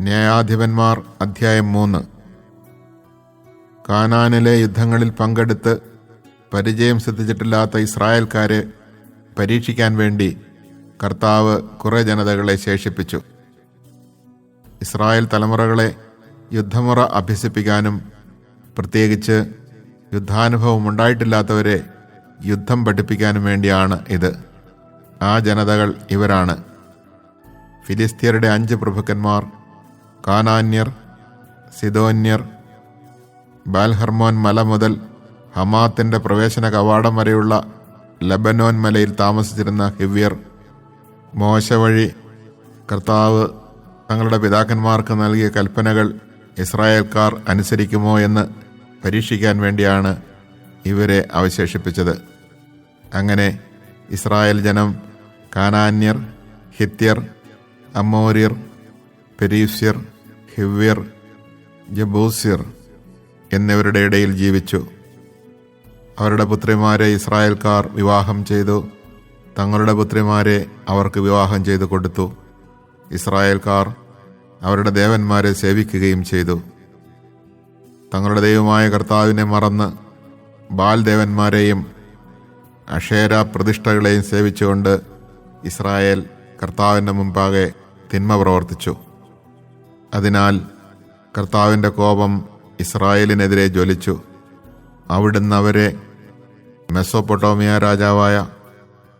ന്യായാധിപന്മാർ അധ്യായം 3. കാനാനിലെ യുദ്ധങ്ങളിൽ പങ്കെടുത്ത് പരിചയം സിദ്ധിച്ചിട്ടില്ലാത്ത ഇസ്രായേൽക്കാരെ പരീക്ഷിക്കാൻ വേണ്ടി കർത്താവ് കുറെ ജനതകളെ ശേഷിപ്പിച്ചു. ഇസ്രായേൽ തലമുറകളെ യുദ്ധമുറ അഭ്യസിപ്പിക്കാനും പ്രത്യേകിച്ച് യുദ്ധാനുഭവം ഉണ്ടായിട്ടില്ലാത്തവരെ യുദ്ധം പഠിപ്പിക്കാനും വേണ്ടിയാണ് ഇത്. ആ ജനതകൾ ഇവരാണ്: ഫിലിസ്ത്യരുടെ 5 പ്രഭുക്കന്മാർ, കാനാന്യർ, സിദോന്യർ, ബാൽഹർമോൻ മല മുതൽ ഹമാത്തിന്റെ പ്രവേശന കവാടം വരെയുള്ള ലബനോൻ മലയിൽ താമസിച്ചിരുന്ന ഹിവ്യർ. മോശ വഴി കർത്താവ് തങ്ങളുടെ പിതാക്കന്മാർക്ക് നൽകിയ കൽപ്പനകൾ ഇസ്രായേൽക്കാർ അനുസരിക്കുമോ എന്ന് പരീക്ഷിക്കാൻ വേണ്ടിയാണ് ഇവരെ അവശേഷിപ്പിച്ചത്. അങ്ങനെ ഇസ്രായേൽ ജനം കാനാന്യർ, ഹിത്യർ, അമോര്യർ, പെരീസ്യർ, ഹിവ്യർ, ജബൂസ്യർ എന്നിവരുടെ ഇടയിൽ ജീവിച്ചു. അവരുടെ പുത്രിമാരെ ഇസ്രായേൽക്കാർ വിവാഹം ചെയ്തു. തങ്ങളുടെ പുത്രിമാരെ അവർക്ക് വിവാഹം ചെയ്തു കൊടുത്തു. ഇസ്രായേൽക്കാർ അവരുടെ ദേവന്മാരെ സേവിക്കുകയും ചെയ്തു. തങ്ങളുടെ ദൈവമായ കർത്താവിനെ മറന്ന് ബാൽ ദേവന്മാരെയും അഷേര പ്രതിഷ്ഠകളെയും സേവിച്ചുകൊണ്ട് ഇസ്രായേൽ കർത്താവിൻ്റെ മുമ്പാകെ തിന്മ പ്രവർത്തിച്ചു. അതിനാൽ കർത്താവിൻ്റെ കോപം ഇസ്രായേലിനെതിരെ ജ്വലിച്ചു. അവിടുന്ന് അവരെ മെസൊപ്പൊട്ടോമിയ രാജാവായ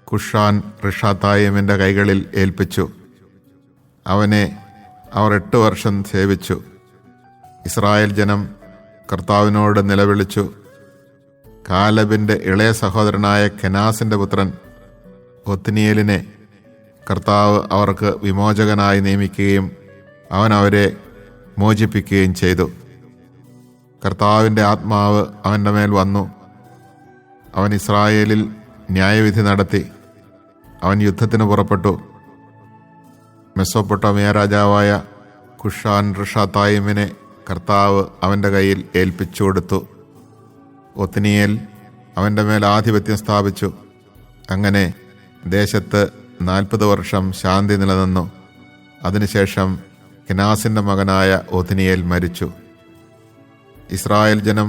കുഷാൻ റിഷാത്തായിമിൻ്റെ കൈകളിൽ ഏൽപ്പിച്ചു. അവനെ അവർ 8 വർഷം സേവിച്ചു. ഇസ്രായേൽ ജനം കർത്താവിനോട് നിലവിളിച്ചു. കാലബിൻ്റെ ഇളയ സഹോദരനായ കെനാസിൻ്റെ പുത്രൻ ഒത്നിയേലിനെ കർത്താവ് അവർക്ക് വിമോചകനായി നിയമിക്കുകയും അവൻ അവരെ മോചിപ്പിക്കുകയും ചെയ്തു. കർത്താവിൻ്റെ ആത്മാവ് അവൻ്റെ മേൽ വന്നു. അവൻ ഇസ്രായേലിൽ ന്യായവിധി നടത്തി. അവൻ യുദ്ധത്തിന് പുറപ്പെട്ടു. മെസൊപ്പൊട്ടോമിയ രാജാവായ കുഷാൻ റിഷാത്തായിമിനെ കർത്താവ് അവൻ്റെ കയ്യിൽ ഏൽപ്പിച്ചു കൊടുത്തു. ഒത്നിയേൽ അവൻ്റെ മേൽ ആധിപത്യം സ്ഥാപിച്ചു. അങ്ങനെ ദേശത്ത് 40 വർഷം ശാന്തി നിലനിന്നു. അതിനുശേഷം കെനാസിൻ്റെ മകനായ ഒത്നിയേൽ മരിച്ചു. ഇസ്രായേൽ ജനം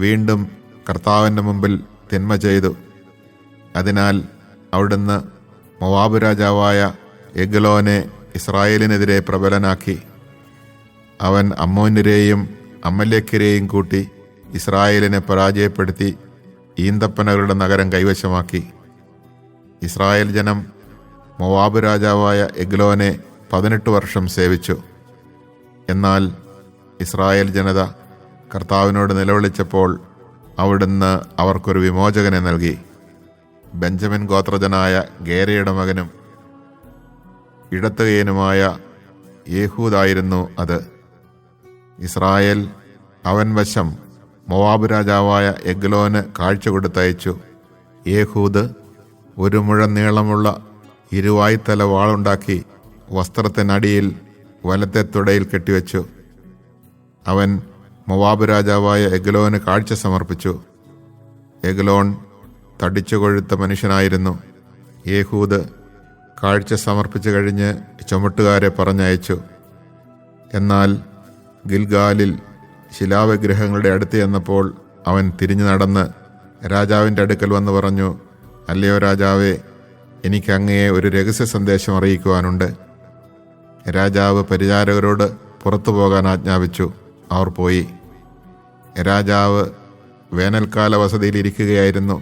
വീണ്ടും കർത്താവിൻ്റെ മുമ്പിൽ തിന്മ ചെയ്തു. അതിനാൽ അവിടുന്ന് മോവാബ് രാജാവായ എഗ്ലോനെ ഇസ്രായേലിനെതിരെ പ്രബലനാക്കി. അവൻ അമ്മോന്യരെയും അമലേക്യരെയും കൂട്ടി ഇസ്രായേലിനെ പരാജയപ്പെടുത്തി ഈന്തപ്പനകളുടെ നഗരം കൈവശമാക്കി. ഇസ്രായേൽ ജനം മോവാബ് രാജാവായ എഗ്ലോനെ 18 വർഷം സേവിച്ചു. എന്നാൽ ഇസ്രായേൽ ജനത കർത്താവിനോട് നിലവിളിച്ചപ്പോൾ അവിടുന്ന് അവർക്കൊരു വിമോചകനെ നൽകി. ബെഞ്ചമിൻ ഗോത്രജനായ ഗേരയുടെ മകനും ഇടത്തുകയനുമായ യേഹൂദായിരുന്നു അത്. ഇസ്രായേൽ അവൻ വശം മോവാബ് രാജാവായ എഗ്ലോന് കാഴ്ച കൊടുത്തയച്ചു. യേഹൂദ് 1 മുഴം നീളമുള്ള ഇരുവായ്ത്തല വാളുണ്ടാക്കി വസ്ത്രത്തിനടിയിൽ വലത്തെ തുടയിൽ കെട്ടിവെച്ചു. അവൻ മോവാബ് രാജാവായ എഗ്ലോന് കാഴ്ച സമർപ്പിച്ചു. എഗ്ലോൺ തടിച്ചു കൊഴുത്ത മനുഷ്യനായിരുന്നു. യേഹൂദ് കാഴ്ച സമർപ്പിച്ചു കഴിഞ്ഞ് ചുമട്ടുകാരെ പറഞ്ഞയച്ചു. എന്നാൽ ഗിൽഗാലിൽ ശിലാവിഗ്രഹങ്ങളുടെ അടുത്ത് ചെന്നപ്പോൾ അവൻ തിരിഞ്ഞു നടന്ന് രാജാവിൻ്റെ അടുക്കൽ വന്ന് പറഞ്ഞു: അല്ലയോ രാജാവേ, എനിക്ക് അങ്ങയെ ഒരു രഹസ്യ സന്ദേശം അറിയിക്കുവാനുണ്ട്. രാജാവ് പരിചാരകരോട് പുറത്തു പോകാൻ ആജ്ഞാപിച്ചു. അവർ പോയി. രാജാവ് വേനൽക്കാല വസതിയിലിരിക്കുകയായിരുന്നു.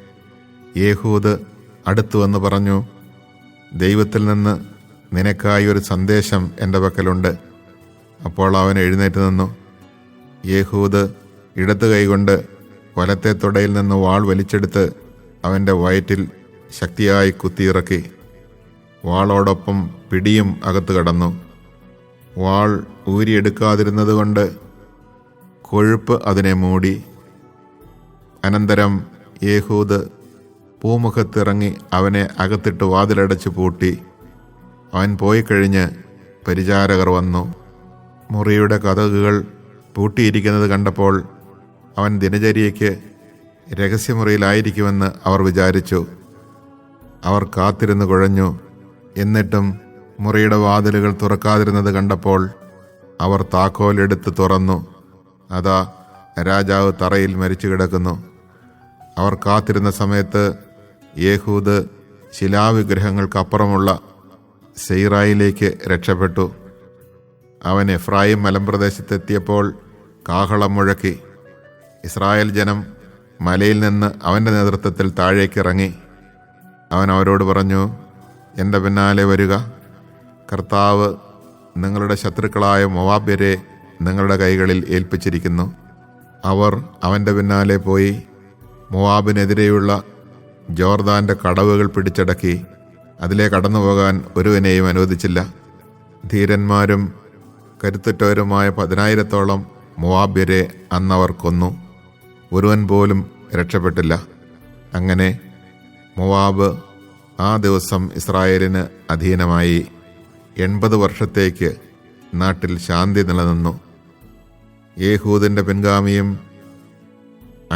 യേഹൂദ് അടുത്തു വന്ന് പറഞ്ഞു: ദൈവത്തിൽ നിന്ന് നിനക്കായി ഒരു സന്ദേശം എൻ്റെ പക്കലുണ്ട്. അപ്പോൾ അവൻ എഴുന്നേറ്റ് നിന്നു. യേഹൂദ് ഇടത്ത് കൈകൊണ്ട് വലത്തെ തുടയിൽ നിന്ന് വാൾ വലിച്ചെടുത്ത് അവൻ്റെ വയറ്റിൽ ശക്തിയായി കുത്തിയിറക്കി. വാളോടൊപ്പം പിടിയും അകത്ത് കടന്നു. വാൾ ഊരിയെടുക്കാതിരുന്നത് കൊണ്ട് കൊഴുപ്പ് അതിനെ മൂടി. അനന്തരം യേഹൂദ് പൂമുഖത്തിറങ്ങി അവനെ അകത്തിട്ട് വാതിലടച്ച് പൂട്ടി. അവൻ പോയിക്കഴിഞ്ഞ് പരിചാരകർ വന്നു. മുറിയുടെ കതകുകൾ പൂട്ടിയിരിക്കുന്നത് കണ്ടപ്പോൾ അവൻ ദിനചര്യയ്ക്ക് രഹസ്യമുറിയിലായിരിക്കുമെന്ന് അവർ വിചാരിച്ചു. അവർ കാത്തിരുന്ന് കുഴഞ്ഞു. എന്നിട്ടും മുറിയുടെ വാതിലുകൾ തുറക്കാതിരുന്നത് കണ്ടപ്പോൾ അവർ താക്കോലെടുത്ത് തുറന്നു. അതാ, രാജാവ് തറയിൽ മരിച്ചു കിടക്കുന്നു. അവർ കാത്തിരുന്ന സമയത്ത് യേഹൂദ് ശിലാവിഗ്രഹങ്ങൾക്കപ്പുറമുള്ള സെയ്റായിലേക്ക് രക്ഷപ്പെട്ടു. അവൻ എഫ്രായിം മലമ്പ്രദേശത്തെത്തിയപ്പോൾ കാഹളം മുഴക്കി. ഇസ്രായേൽ ജനം മലയിൽ നിന്ന് അവൻ്റെ നേതൃത്വത്തിൽ താഴേക്കിറങ്ങി. അവൻ അവരോട് പറഞ്ഞു, എൻ്റെ പിന്നാലെ വരിക. കർത്താവ് നിങ്ങളുടെ ശത്രുക്കളായ മോവാബ്യരെ നിങ്ങളുടെ കൈകളിൽ ഏൽപ്പിച്ചിരിക്കുന്നു. അവർ അവൻ്റെ പിന്നാലെ പോയി മോവാബിനെതിരെയുള്ള ജോർദാൻ്റെ കടവുകൾ പിടിച്ചടക്കി. അതിലെ കടന്നുപോകാൻ ഒരുവനെയും അനുവദിച്ചില്ല. ധീരന്മാരും കരുത്തുറ്റവരുമായ 10,000-ഓളം മോവാബ്യരെ അന്നവർ കൊന്നു. ഒരുവൻ പോലും രക്ഷപ്പെട്ടില്ല. അങ്ങനെ മോവാബ് ആ ദിവസം ഇസ്രായേലിന് അധീനമായി. 80 വർഷത്തേക്ക് നാട്ടിൽ ശാന്തി നിലനിന്നു. യേഹൂദിൻ്റെ പിൻഗാമിയും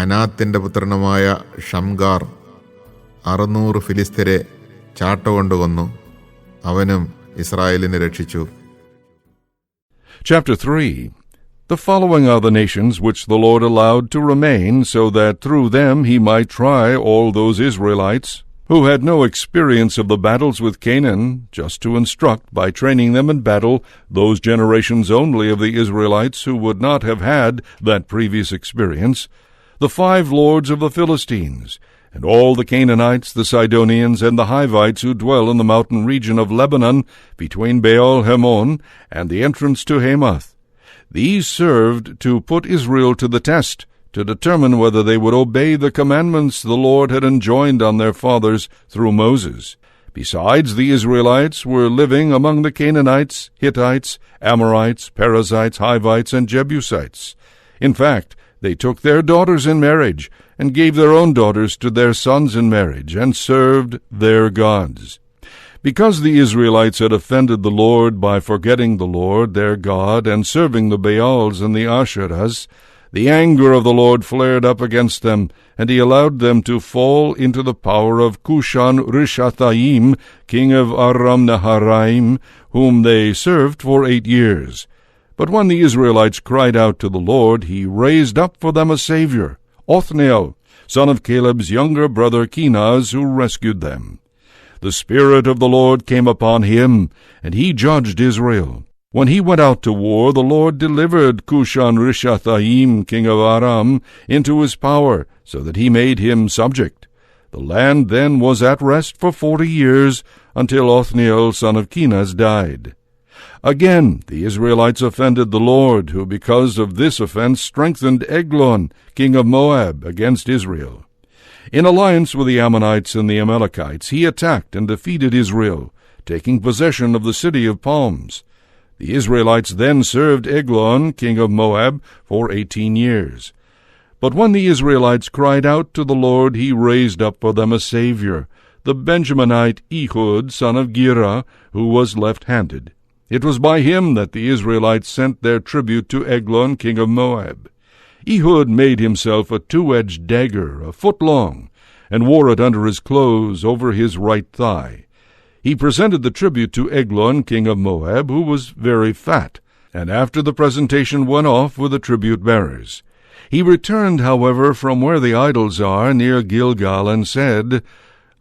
അനാത്തിൻ്റെ പുത്രനുമായ ഷംഗാർ 600 ഫിലിസ്ത്യരെ ചാട്ടകൊണ്ട് കൊന്നു. അവനും ഇസ്രായേലിനെ രക്ഷിച്ചു. Chapter 3. The following are the nations which the Lord allowed to remain, so that through them he might try all those Israelites who had no experience of the battles with Canaan, just to instruct by training them in battle those generations only of the Israelites who would not have had that previous experience, the 5 lords of the Philistines, and all the Canaanites, the Sidonians, and the Hivites who dwell in the mountain region of Lebanon, between Baal-Hamon and the entrance to Hamath. These served to put Israel to the test, to determine whether they would obey the commandments the Lord had enjoined on their fathers through Moses. Besides, the Israelites were living among the Canaanites, Hittites, Amorites, Perizzites, Hivites, and Jebusites. In fact, they took their daughters in marriage, and gave their own daughters to their sons in marriage, and served their gods. Because the Israelites had offended the Lord by forgetting the Lord their God, and serving the Baals and the Asherahs, the anger of the Lord flared up against them, and he allowed them to fall into the power of Cushan-Rishathaim, king of Aram-Naharaim, whom they served for 8 years. But when the Israelites cried out to the Lord, he raised up for them a Savior, Othniel, son of Caleb's younger brother Kenaz, who rescued them. The Spirit of the Lord came upon him, and he judged Israel. When he went out to war, the Lord delivered Cushan-Rishathaim, king of Aram, into his power, so that he made him subject. The land then was at rest for 40 years, until Othniel, son of Kenaz, died. Again the Israelites offended the Lord, who because of this offense strengthened Eglon, king of Moab, against Israel. In alliance with the Ammonites and the Amalekites, he attacked and defeated Israel, taking possession of the city of palms. The Israelites then served Eglon, king of Moab, for 18 years. But when the Israelites cried out to the Lord, he raised up for them a Savior, the Benjaminite Ehud, son of Gera, who was left-handed. It was by him that the Israelites sent their tribute to Eglon, king of Moab. Ehud made himself a 2-edged dagger, a foot long, and wore it under his clothes over his right thigh. He presented the tribute to Eglon, king of Moab, who was very fat, and after the presentation went off with the tribute-bearers. He returned, however, from where the idols are, near Gilgal, and said,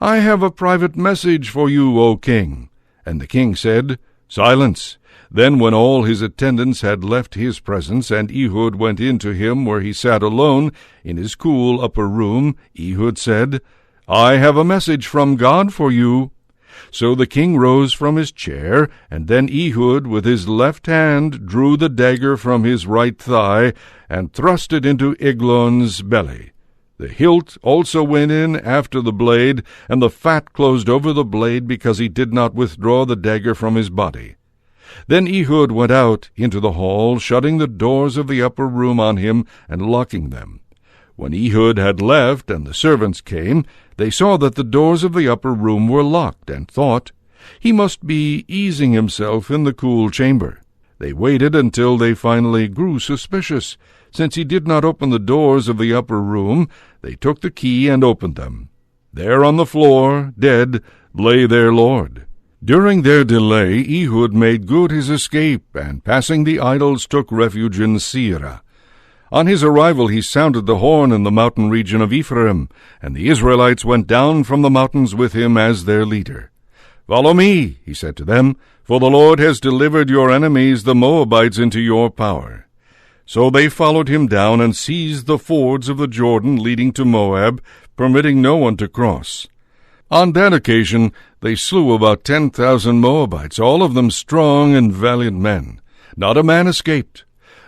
"I have a private message for you, O king." And the king said, "Silence." Then when all his attendants had left his presence, and Ehud went in to him where he sat alone in his cool upper room, Ehud said, "I have a message from God for you." So the king rose from his chair, and then Ehud with his left hand drew the dagger from his right thigh, and thrust it into Eglon's belly. The hilt also went in after the blade, and the fat closed over the blade, because he did not withdraw the dagger from his body. Then Ehud went out into the hall, shutting the doors of the upper room on him, and locking them. When Ehud had left, and the servants came, they saw that the doors of the upper room were locked, and thought, "He must be easing himself in the cool chamber." They waited until they finally grew suspicious. Since he did not open the doors of the upper room, they took the key and opened them. There on the floor, dead, lay their lord. During their delay, Ehud made good his escape, and passing the idols took refuge in Seirah. On his arrival he sounded the horn in the mountain region of Ephraim, and the Israelites went down from the mountains with him as their leader. "Follow me," he said to them, "for the Lord has delivered your enemies, the Moabites, into your power." So they followed him down and seized the fords of the Jordan leading to Moab, permitting no one to cross. On that occasion they slew about 10,000 Moabites, all of them strong and valiant men. Not a man escaped.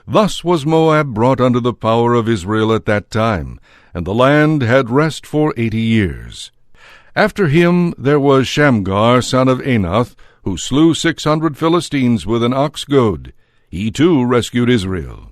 Thus was Moab brought under the power of Israel at that time, and the land had rest for 80 years. After him there was Shamgar son of Anath, who slew 600 Philistines with an ox goad. He too rescued Israel.